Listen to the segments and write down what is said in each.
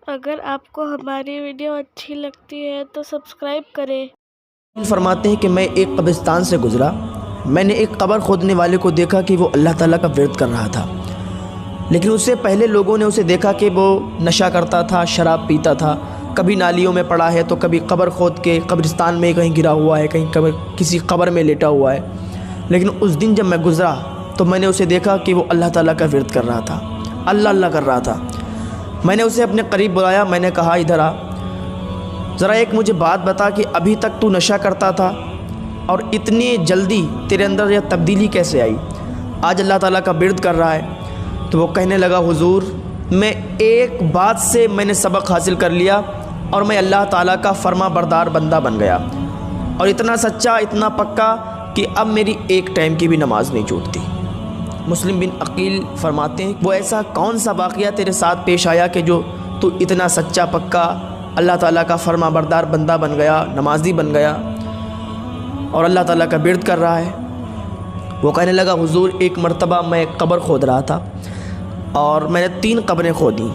اگر آپ کو ہماری ویڈیو اچھی لگتی ہے تو سبسکرائب کریں۔ فرماتے ہیں کہ میں ایک قبرستان سے گزرا، میں نے ایک قبر کھودنے والے کو دیکھا کہ وہ اللہ تعالیٰ کا ورد کر رہا تھا، لیکن اس سے پہلے لوگوں نے اسے دیکھا کہ وہ نشہ کرتا تھا، شراب پیتا تھا، کبھی نالیوں میں پڑا ہے تو کبھی قبر کھود کے قبرستان میں کہیں گرا ہوا ہے، کہیں کسی قبر میں لیٹا ہوا ہے۔ لیکن اس دن جب میں گزرا تو میں نے اسے دیکھا کہ وہ اللہ تعالیٰ کا ورد کر رہا تھا، اللہ اللہ کر رہا تھا۔ میں نے اسے اپنے قریب بلایا، میں نے کہا ادھر آ، ذرا ایک مجھے بات بتا کہ ابھی تک تو نشہ کرتا تھا اور اتنی جلدی تیرے اندر یہ تبدیلی کیسے آئی؟ آج اللہ تعالیٰ کا ورد کر رہا ہے۔ تو وہ کہنے لگا حضور میں ایک بات سے میں نے سبق حاصل کر لیا اور میں اللہ تعالیٰ کا فرما بردار بندہ بن گیا، اور اتنا سچا اتنا پکا کہ اب میری ایک ٹائم کی بھی نماز نہیں چھوٹتی۔ مسلم بن عقیل فرماتے ہیں وہ ایسا کون سا واقعہ تیرے ساتھ پیش آیا کہ جو تو اتنا سچا پکا اللہ تعالیٰ کا فرما بردار بندہ بن گیا، نمازی بن گیا اور اللہ تعالیٰ کا ورد کر رہا ہے؟ وہ کہنے لگا حضور ایک مرتبہ میں ایک قبر کھود رہا تھا اور میں نے 3 قبریں کھودیں۔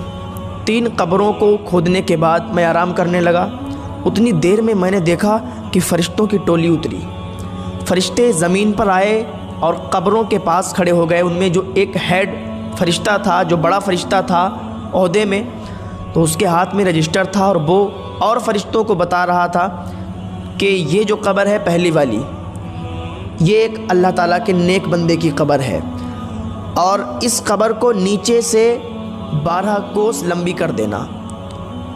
3 قبروں کو کھودنے کے بعد میں آرام کرنے لگا، اتنی دیر میں میں نے دیکھا کہ فرشتوں کی ٹولی اتری، فرشتے زمین پر آئے اور قبروں کے پاس کھڑے ہو گئے۔ ان میں جو ایک ہیڈ فرشتہ تھا، جو بڑا فرشتہ تھا عہدے میں، تو اس کے ہاتھ میں رجسٹر تھا اور وہ اور فرشتوں کو بتا رہا تھا کہ یہ جو قبر ہے پہلی والی، یہ ایک اللہ تعالیٰ کے نیک بندے کی قبر ہے، اور اس قبر کو نیچے سے 12 کوس لمبی کر دینا،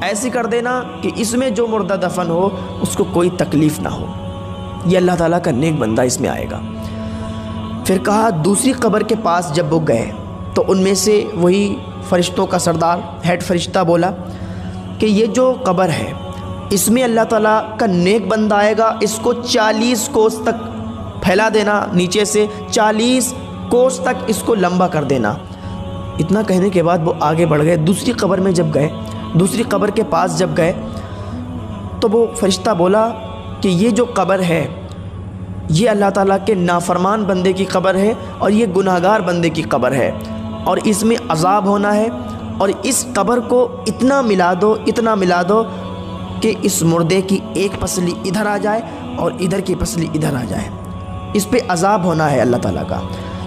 ایسی کر دینا کہ اس میں جو مردہ دفن ہو اس کو کوئی تکلیف نہ ہو، یہ اللہ تعالیٰ کا نیک بندہ اس میں آئے گا۔ پھر کہا دوسری قبر کے پاس جب وہ گئے تو ان میں سے وہی فرشتوں کا سردار ہیڈ فرشتہ بولا کہ یہ جو قبر ہے اس میں اللہ تعالیٰ کا نیک بندہ آئے گا، اس کو 40 کوس تک پھیلا دینا، نیچے سے 40 کوس تک اس کو لمبا کر دینا۔ اتنا کہنے کے بعد وہ آگے بڑھ گئے۔ دوسری قبر میں جب گئے، دوسری قبر کے پاس جب گئے تو وہ فرشتہ بولا کہ یہ جو قبر ہے یہ اللہ تعالیٰ کے نافرمان بندے کی قبر ہے اور یہ گناہگار بندے کی قبر ہے، اور اس میں عذاب ہونا ہے، اور اس قبر کو اتنا ملا دو، اتنا ملا دو کہ اس مردے کی ایک پسلی ادھر آ جائے اور ادھر کی پسلی ادھر آ جائے، اس پہ عذاب ہونا ہے اللہ تعالیٰ کا۔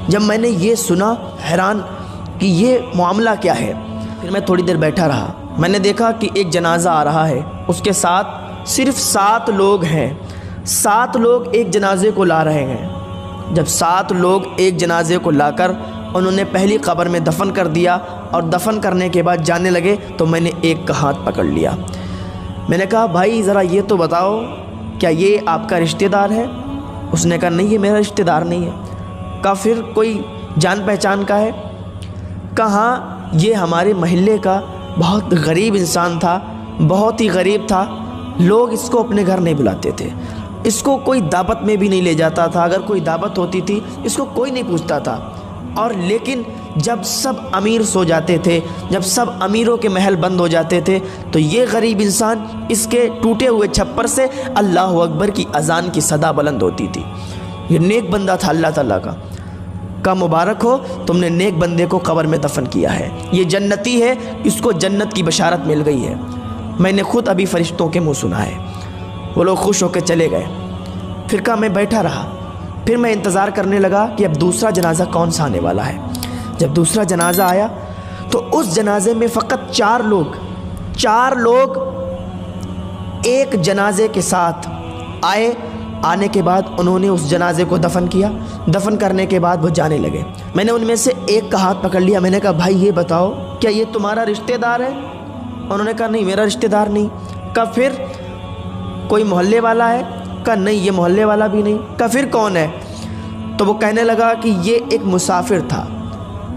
جب میں نے یہ سنا حیران کہ یہ معاملہ کیا ہے، پھر میں تھوڑی دیر بیٹھا رہا۔ میں نے دیکھا کہ ایک جنازہ آ رہا ہے، اس کے ساتھ صرف 7 لوگ ہیں، 7 لوگ ایک جنازے کو لا رہے ہیں۔ جب 7 لوگ ایک جنازے کو لا کر انہوں نے پہلی قبر میں دفن کر دیا، اور دفن کرنے کے بعد جانے لگے تو میں نے ایک کا ہاتھ پکڑ لیا۔ میں نے کہا بھائی ذرا یہ تو بتاؤ کیا یہ آپ کا رشتہ دار ہے؟ اس نے کہا نہیں یہ میرا رشتہ دار نہیں ہے۔ کہا پھر کوئی جان پہچان کا ہے؟ کہا یہ ہمارے محلے کا بہت غریب انسان تھا، بہت ہی غریب تھا، لوگ اس کو اپنے گھر نہیں بلاتے تھے، اس کو کوئی دعوت میں بھی نہیں لے جاتا تھا، اگر کوئی دعوت ہوتی تھی اس کو کوئی نہیں پوچھتا تھا، اور لیکن جب سب امیر سو جاتے تھے، جب سب امیروں کے محل بند ہو جاتے تھے تو یہ غریب انسان اس کے ٹوٹے ہوئے چھپر سے اللہ اکبر کی اذان کی صدا بلند ہوتی تھی۔ یہ نیک بندہ تھا اللہ تعالیٰ کا۔ کا مبارک ہو تم نے نیک بندے کو قبر میں دفن کیا ہے، یہ جنتی ہے، اس کو جنت کی بشارت مل گئی ہے۔ میں نے خود ابھی فرشتوں کے منہ سنا ہے۔ وہ لوگ خوش ہو کے چلے گئے۔ پھر کہا میں بیٹھا رہا، پھر میں انتظار کرنے لگا کہ اب دوسرا جنازہ کون سا آنے والا ہے۔ جب دوسرا جنازہ آیا تو اس جنازے میں فقط 4 لوگ ایک جنازے کے ساتھ آئے۔ آنے کے بعد انہوں نے اس جنازے کو دفن کیا، دفن کرنے کے بعد وہ جانے لگے۔ میں نے ان میں سے ایک کا ہاتھ پکڑ لیا، میں نے کہا بھائی یہ بتاؤ کیا یہ تمہارا رشتہ دار ہے؟ انہوں نے کہا نہیں میرا رشتہ دار نہیں۔ کہا پھر کوئی محلے والا ہے؟ کہا نہیں یہ محلے والا بھی نہیں۔ کہا پھر کون ہے؟ تو وہ کہنے لگا کہ یہ ایک مسافر تھا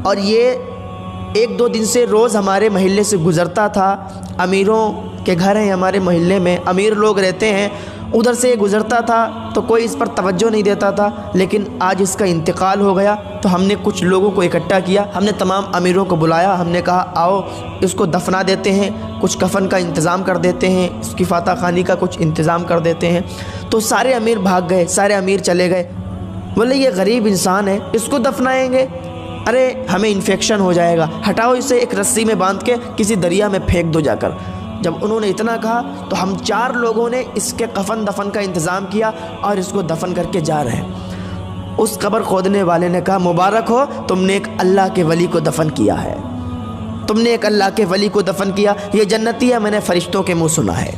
اور یہ 1-2 دن سے روز ہمارے محلے سے گزرتا تھا، امیروں کے گھر ہیں ہمارے محلے میں، امیر لوگ رہتے ہیں، ادھر سے یہ گزرتا تھا تو کوئی اس پر توجہ نہیں دیتا تھا، لیکن آج اس کا انتقال ہو گیا تو ہم نے کچھ لوگوں کو اکٹھا کیا، ہم نے تمام امیروں کو بلایا، ہم نے کہا آؤ اس کو دفنا دیتے ہیں، کچھ کفن کا انتظام کر دیتے ہیں، اس کی فاتح خوانی کا کچھ انتظام کر دیتے ہیں۔ تو سارے امیر بھاگ گئے، سارے امیر چلے گئے، بولے یہ غریب انسان ہے اس کو دفنائیں گے؟ अरे हमें इन्फेक्शन हो जाएगा, हटाओ इसे, एक रस्सी में बांध के किसी दरिया में फेंक दो जाकर। जब उन्होंने इतना कहा तो हम 4 लोगों ने इसके कफन दफन का इंतज़ाम किया और इसको दफन करके जा रहे हैं। उस कब्र खोदने वाले ने कहा, मुबारक हो, तुमने एक अल्लाह के वली को दफन किया है, तुमने एक अल्लाह के वली को दफन किया, ये जन्नती है, मैंने फ़रिश्तों के मुँह सुना है।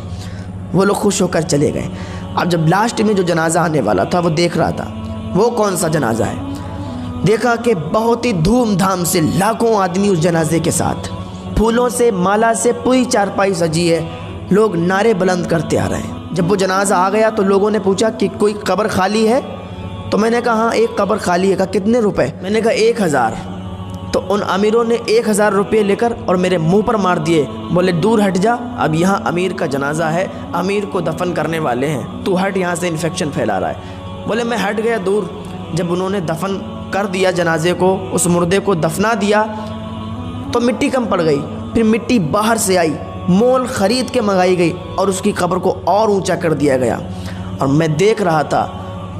वो लोग खुश होकर चले गए। अब जब लास्ट में जो जनाजा आने वाला था वो देख रहा था, वो कौन सा जनाजा है। देखा कि बहुत ही धूमधाम से लाखों आदमी उस जनाजे के साथ, फूलों से माला से पूरी चारपाई सजी है, लोग नारे बुलंद करते आ रहे हैं। जब वो जनाजा आ गया तो लोगों ने पूछा कि कोई कब्र खाली है, तो मैंने कहा हाँ एक कब्र खाली है। कहा कितने रुपए? मैंने कहा 1000। तो उन अमीरों ने 1000 रुपये लेकर और मेरे मुंह पर मार दिए, बोले दूर हट जा, अब यहाँ अमीर का जनाजा है, अमीर को दफन करने वाले हैं, तू हट, यहाँ से इन्फेक्शन फैला रहा है। बोले मैं हट गया दूर। जब उन्होंने दफन कर दिया जनाजे को, उस मुर्दे को दफना दिया, तो मिट्टी कम पड़ गई। फिर मिट्टी बाहर से आई, मोल ख़रीद के मंगाई गई और उसकी कब्र को और ऊंचा कर दिया गया। और मैं देख रहा था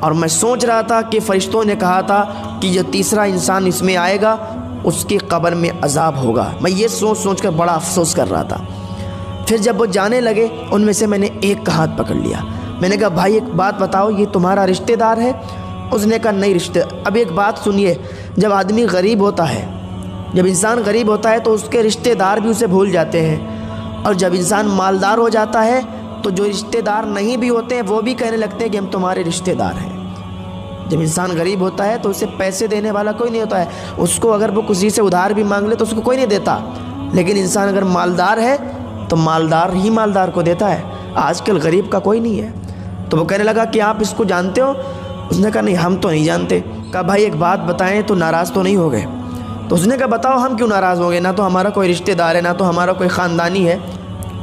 और मैं सोच रहा था कि फ़रिश्तों ने कहा था कि जो तीसरा इंसान इसमें आएगा उसकी कब्र में अजाब होगा। मैं ये सोच कर बड़ा अफसोस कर रहा था। फिर जब वो जाने लगे, उनमें से मैंने एक का हाथ पकड़ लिया। मैंने कहा भाई एक बात बताओ, ये तुम्हारा रिश्तेदार है? उसने कहा नहीं रिश्ते। अब एक बात सुनिए, जब आदमी गरीब होता है, जब इंसान गरीब होता है तो उसके रिश्तेदार भी उसे भूल जाते हैं, और जब इंसान मालदार हो जाता है तो जो रिश्तेदार नहीं भी होते हैं वो भी कहने लगते हैं कि हम तुम्हारे रिश्तेदार हैं। जब इंसान गरीब होता है तो उसे पैसे देने वाला कोई नहीं होता है, उसको अगर वो किसी से उधार भी मांग ले तो उसको कोई नहीं देता। लेकिन इंसान अगर मालदार है तो मालदार ही मालदार को देता है, आजकल गरीब का कोई नहीं है। तो वो कहने लगा कि आप इसको जानते हो? उसने कहा नहीं हम तो नहीं जानते। कहा भाई एक बात बताएं तो नाराज़ तो नहीं हो गए? तो उसने कहा बताओ हम क्यों नाराज़ हो गए, ना तो हमारा कोई रिश्तेदार है, ना तो हमारा कोई ख़ानदानी है।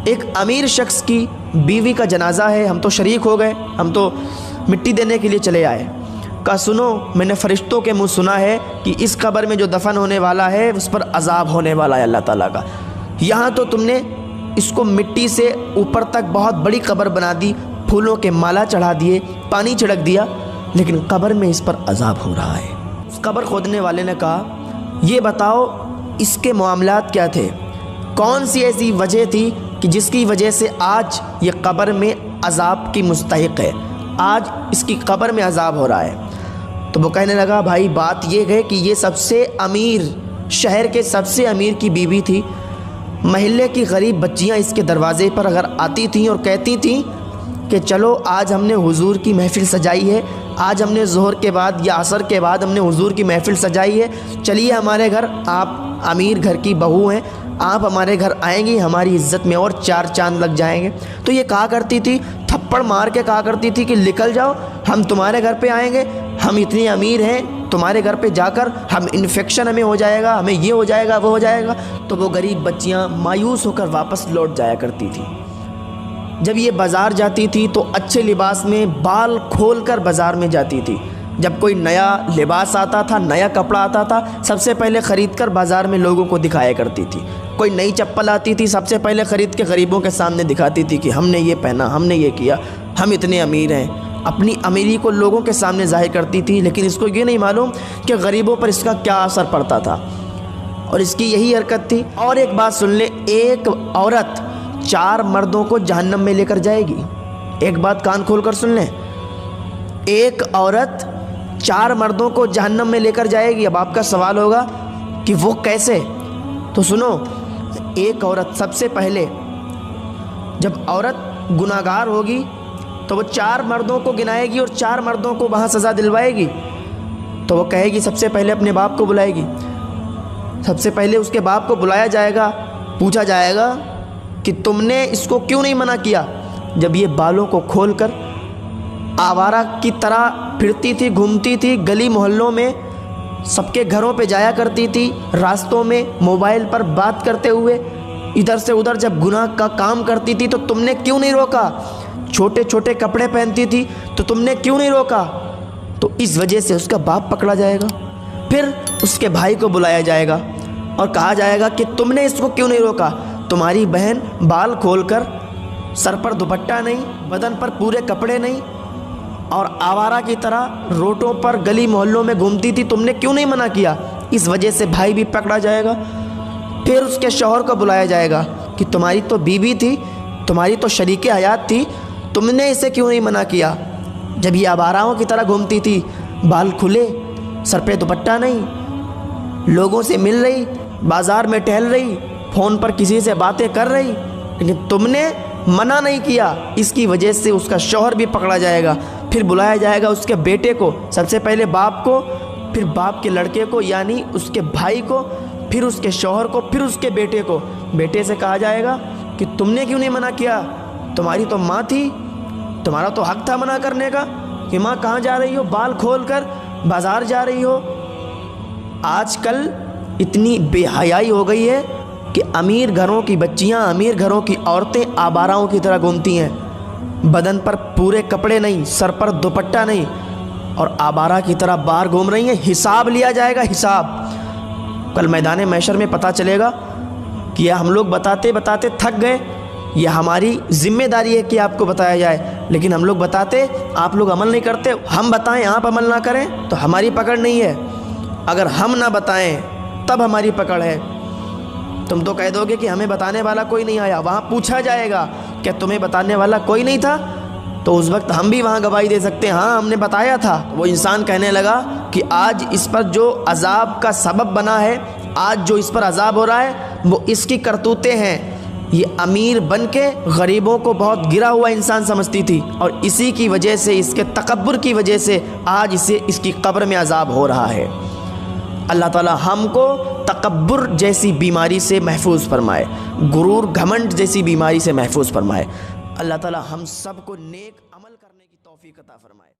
एक अमीर शख्स की बीवी का जनाजा है, हम तो शरीक हो गए, हम तो मिट्टी देने के लिए चले आए। कहा सुनो, मैंने फ़रिश्तों के मुँह सुना है कि इस कब्र में जो दफन होने वाला है उस पर अजाब होने वाला है अल्लाह ताला का। यहाँ तो तुमने इसको मिट्टी से ऊपर तक बहुत बड़ी कब्र बना दी, फूलों के माला चढ़ा दिए, पानी छिड़क दिया, लेकिन कब्र में इस पर अजाब हो रहा है। उस कब्र खोदने वाले ने कहा ये बताओ इसके मामलात क्या थे, कौन सी ऐसी वजह थी कि जिसकी वजह से आज ये कब्र में अजाब की मुस्तहिक है, आज इसकी कब्र में अजाब हो रहा है। तो वो कहने लगा भाई बात ये है कि ये सबसे अमीर, शहर के सबसे अमीर की बीवी थी। महल्ले की गरीब बच्चियां इसके दरवाज़े पर अगर आती थीं और कहती थीं कि चलो आज हमने हुजूर की महफ़िल सजाई है, आज हमने ज़ोहर के बाद या असर के बाद हमने हुजूर की महफ़िल सजाई है, चलिए हमारे घर, आप अमीर घर की बहू हैं, आप हमारे घर आएंगी, हमारी इज़्ज़त में और 4 चांद लग जाएंगे। तो ये कहा करती थी, थप्पड़ मार के कहा करती थी कि निकल जाओ, हम तुम्हारे घर पे आएंगे, हम इतने अमीर हैं, तुम्हारे घर पे जाकर हम इन्फेक्शन हमें हो जाएगा, हमें ये हो जाएगा वो हो जाएगा। तो वो गरीब बच्चियाँ मायूस होकर वापस लौट जाया करती थी। जब ये बाज़ार जाती थी तो अच्छे लिबास में बाल खोल कर बाज़ार में जाती थी। जब कोई नया लिबास आता था, नया कपड़ा आता था, सबसे पहले ख़रीद कर बाज़ार में लोगों को दिखाया करती थी। कोई नई चप्पल आती थी, सबसे पहले ख़रीद के गरीबों के सामने दिखाती थी कि हमने ये पहना, हमने ये किया, हम इतने अमीर हैं। अपनी अमीरी को लोगों के सामने ज़ाहिर करती थी, लेकिन इसको ये नहीं मालूम कि गरीबों पर इसका क्या असर पड़ता था, और इसकी यही हरकत थी। और एक बात सुन ले, एक औरत 4 मर्दों को जहन्नम में लेकर जाएगी। एक बात कान खोल कर सुन लें, एक औरत 4 मर्दों को जहन्नम में लेकर जाएगी। अब आपका सवाल होगा कि वो कैसे? तो सुनो, एक औरत सबसे पहले जब औरत गुनाहगार होगी तो वो 4 मर्दों को गिनाएगी और 4 मर्दों को वहाँ सज़ा दिलवाएगी। तो वो कहेगी सबसे पहले अपने बाप को बुलाएगी, सबसे पहले उसके बाप को बुलाया जाएगा, पूछा जाएगा कि तुमने इसको क्यों नहीं मना किया जब ये बालों को खोलकर आवारा की तरह फिरती थी, घूमती थी, गली मोहल्लों में सबके घरों पे जाया करती थी, रास्तों में मोबाइल पर बात करते हुए इधर से उधर जब गुनाह का काम करती थी तो तुमने क्यों नहीं रोका? छोटे छोटे कपड़े पहनती थी तो तुमने क्यों नहीं रोका? तो इस वजह से उसका बाप पकड़ा जाएगा। फिर उसके भाई को बुलाया जाएगा और कहा जाएगा कि तुमने इसको क्यों नहीं रोका? तुम्हारी बहन बाल खोलकर, सर पर दुपट्टा नहीं, बदन पर पूरे कपड़े नहीं, और आवारा की तरह रोडों पर गली मोहल्लों में घूमती थी, तुमने क्यों नहीं मना किया? इस वजह से भाई भी पकड़ा जाएगा। फिर उसके शौहर को बुलाया जाएगा कि तुम्हारी तो बीवी थी, तुम्हारी तो शरीके हयात थी, तुमने इसे क्यों नहीं मना किया? जब ये आवाराओं की तरह घूमती थी, बाल खुले, सर पे दुपट्टा नहीं, लोगों से मिल रही, बाज़ार में टहल रही, फ़ोन पर किसी से बातें कर रही, लेकिन तुमने मना नहीं किया। इसकी वजह से उसका शौहर भी पकड़ा जाएगा। फिर बुलाया जाएगा उसके बेटे को, सबसे पहले बाप को, फिर बाप के लड़के को यानी उसके भाई को, फिर उसके शौहर को, फिर उसके बेटे को। बेटे से कहा जाएगा कि तुमने क्यों नहीं मना किया? तुम्हारी तो माँ थी, तुम्हारा तो हक था मना करने का कि माँ कहाँ जा रही हो, बाल खोल कर बाज़ार जा रही हो। आजकल इतनी बेहयाई हो गई है कि अमीर घरों की बच्चियां, अमीर घरों की औरतें आवाराओं की तरह घूमती हैं। बदन पर पूरे कपड़े नहीं, सर पर दुपट्टा नहीं, और आवारा की तरह बाहर घूम रही हैं। हिसाब लिया जाएगा, हिसाब। कल मैदान महशर में पता चलेगा कि यह हम लोग बताते बताते थक गए। यह हमारी जिम्मेदारी है कि आपको बताया जाए, लेकिन हम लोग बताते, आप लोग अमल नहीं करते। हम बताएं, आप अमल ना करें तो हमारी पकड़ नहीं है। अगर हम ना बताएं तब हमारी पकड़ है। तुम तो कह दोगे कि हमें बताने वाला कोई नहीं आया। वहाँ पूछा जाएगा क्या तुम्हें बताने वाला कोई नहीं था? तो उस वक्त हम भी वहाँ गवाही दे सकते हैं, हाँ हमने बताया था। वो इंसान कहने लगा कि आज इस पर जो अजाब का सबब बना है, आज जो इस पर अजाब हो रहा है, वो इसकी करतूतें हैं। ये अमीर बन के गरीबों को बहुत गिरा हुआ इंसान समझती थी, और इसी की वजह से, इसके तकब्बुर की वजह से आज इसे इसकी कब्र में अजाब हो रहा है। अल्लाह ताला हमको तकब्बुर जैसी बीमारी से महफूज फरमाए, गुरूर घमंड जैसी बीमारी से महफूज फरमाए। अल्लाह ताला हम सब को नेक अमल करने की तौफीक अता फरमाए।